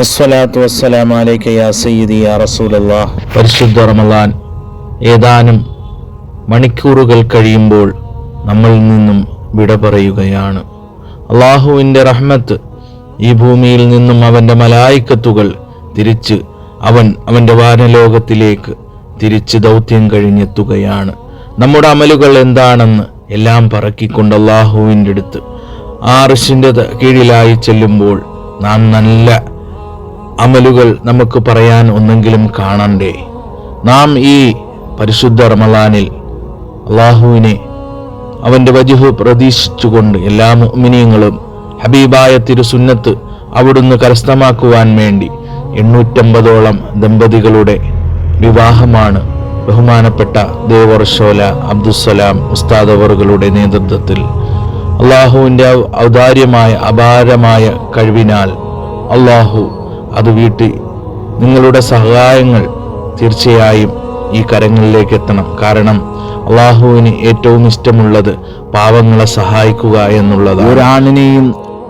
അസ്സലാത്തു വസ്സലാമു അലൈക യാ സയ്യിദി യാ റസൂലല്ലാഹ്. പരിശുദ്ധ റമളാൻ ഏതാനും മണിക്കൂറുകൾ കഴിയുമ്പോൾ നമ്മളിൽ നിന്നും വിട പറയുകയാണ്. അള്ളാഹുവിൻ്റെ റഹ്മത്ത് ഈ ഭൂമിയിൽ നിന്നും അവൻ്റെ മലായിക്കത്തുകൾ തിരിച്ച് അവൻ്റെ വാനലോകത്തിലേക്ക് തിരിച്ച് ദൗത്യം കഴിഞ്ഞെത്തുകയാണ്. നമ്മുടെ അമലുകൾ എന്താണെന്ന് എല്ലാം പറക്കിക്കൊണ്ട് അള്ളാഹുവിൻ്റെ അടുത്ത് അർശിൻ്റെ കീഴിലായി ചെല്ലുമ്പോൾ നാം നല്ല അമലുകൾ നമുക്ക് പറയാൻ ഒന്നെങ്കിലും കാണണ്ടേ? നാം ഈ പരിശുദ്ധ റമളാനിൽ അള്ളാഹുവിനെ അവൻ്റെ വജ്ഹ് പ്രതീക്ഷിച്ചുകൊണ്ട് എല്ലാ മുഅ്മിനീങ്ങളും ഹബീബായ തിരുസുന്നത്ത് അവിടുന്ന് കരസ്ഥമാക്കുവാൻ വേണ്ടി 850ഓളം ദമ്പതികളുടെ വിവാഹമാണ് ബഹുമാനപ്പെട്ട ദേവർഷോല അബ്ദുസ്സലാം ഉസ്താദ് അവറുകളുടെ നേതൃത്വത്തിൽ അള്ളാഹുവിൻ്റെ ഔദാര്യമായ അപാരമായ കഴിവിനാൽ അള്ളാഹു അത് വീട്ടി നിങ്ങളുടെ സഹായങ്ങൾ തീർച്ചയായും ഈ കരങ്ങളിലേക്ക് എത്തണം. കാരണം അള്ളാഹുവിന് ഏറ്റവും ഇഷ്ടമുള്ളത് പാവങ്ങളെ സഹായിക്കുക എന്നുള്ളതാണ്. ഒരാണിനെയും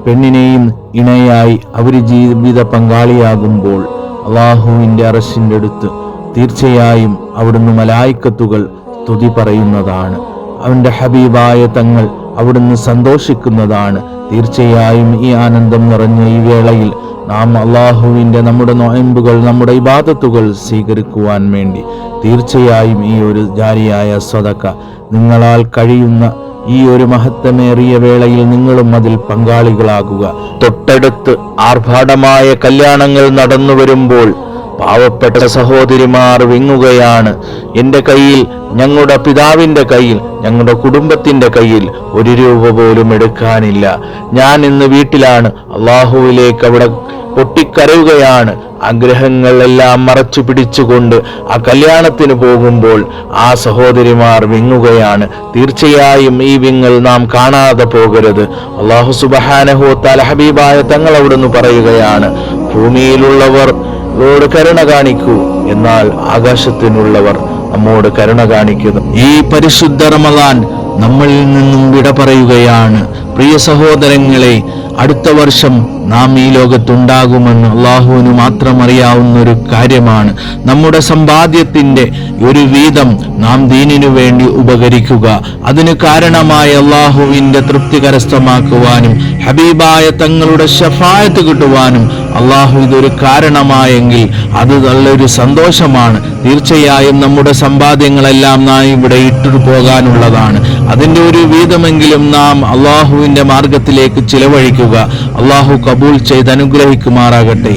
പെണ്ണിനെയും ഇണയായി അവർ ജീവിത പങ്കാളിയാകുമ്പോൾ അള്ളാഹുവിൻ്റെ അർശിൻ്റെ അടുത്ത് തീർച്ചയായും അവിടുന്ന് മലായിക്കത്തുകൾ സ്തുതി പറയുന്നതാണ്. അവൻ്റെ ഹബീബായ തങ്ങൾ അവിടുന്ന് സന്തോഷിക്കുന്നതാണ്. തീർച്ചയായും ഈ ആനന്ദം നിറഞ്ഞ ഈ വേളയിൽ നാം അള്ളാഹുവിൻ്റെ നമ്മുടെ നോയമ്പുകൾ നമ്മുടെ ഇബാദത്തുകൾ സ്വീകരിക്കുവാൻ വേണ്ടി തീർച്ചയായും ഈ ഒരു ജാരിയായ സ്വതക്ക നിങ്ങളാൽ കഴിയുന്ന ഈ ഒരു മഹത്വമേറിയ വേളയിൽ നിങ്ങളും അതിൽ പങ്കാളികളാകുക. തൊട്ടടുത്ത് ആർഭാടമായ കല്യാണങ്ങൾ നടന്നു വരുമ്പോൾ പാവപ്പെട്ട സഹോദരിമാർ വിങ്ങുകയാണ്. എൻ്റെ കയ്യിൽ, ഞങ്ങളുടെ പിതാവിൻ്റെ കയ്യിൽ, ഞങ്ങളുടെ കുടുംബത്തിൻ്റെ കയ്യിൽ 1 രൂപ പോലും എടുക്കാനില്ല. ഞാൻ ഇന്ന് വീട്ടിലാണ്. അള്ളാഹുവിലേക്ക് അവിടെ പൊട്ടിക്കരയുകയാണ്. ആഗ്രഹങ്ങളെല്ലാം മറച്ചു പിടിച്ചുകൊണ്ട് ആ കല്യാണത്തിന് പോകുമ്പോൾ ആ സഹോദരിമാർ വിങ്ങുകയാണ്. തീർച്ചയായും ഈ വിങ്ങൽ നാം കാണാതെ പോകരുത്. അള്ളാഹു സുബ്ഹാനഹു വ തആല ഹബീബായ തങ്ങൾ അവിടുന്ന് പറയുകയാണ്, ഭൂമിയിലുള്ളവർ ോട് കരുണ കാണിക്കൂ, എന്നാൽ ആകാശത്തിനുള്ളവർ നമ്മോട് കരുണ കാണിക്കുന്നു. ഈ പരിശുദ്ധ റമളാൻ നമ്മളിൽ നിന്നും വിട പറയുകയാണ്. പ്രിയ സഹോദരങ്ങളെ, അടുത്ത വർഷം നാം ഈ ലോകത്തുണ്ടാകുമെന്ന് അള്ളാഹുവിന് മാത്രം അറിയാവുന്ന ഒരു കാര്യമാണ്. നമ്മുടെ സമ്പാദ്യത്തിൻ്റെ ഒരു വീതം നാം ദീനിനു വേണ്ടി ഉപകരിക്കുക. അതിന് കാരണമായ അള്ളാഹുവിൻ്റെ തൃപ്തി കരസ്ഥമാക്കുവാനും ഹബീബായ തങ്ങളുടെ ശഫായത്ത് കിട്ടുവാനും അള്ളാഹു ഇതൊരു കാരണമായെങ്കിൽ അത് നല്ലൊരു സന്തോഷമാണ്. തീർച്ചയായും നമ്മുടെ സമ്പാദ്യങ്ങളെല്ലാം നാം ഇവിടെ ഇട്ടു പോകാനുള്ളതാണ്. അതിൻ്റെ ഒരു വീതമെങ്കിലും നാം അള്ളാഹുവിൻ്റെ മാർഗത്തിലേക്ക് ചിലവഴിക്കുക. അള്ളാഹു കബൂൽ ചെയ്ത് അനുഗ്രഹിക്കുമാറാകട്ടെ.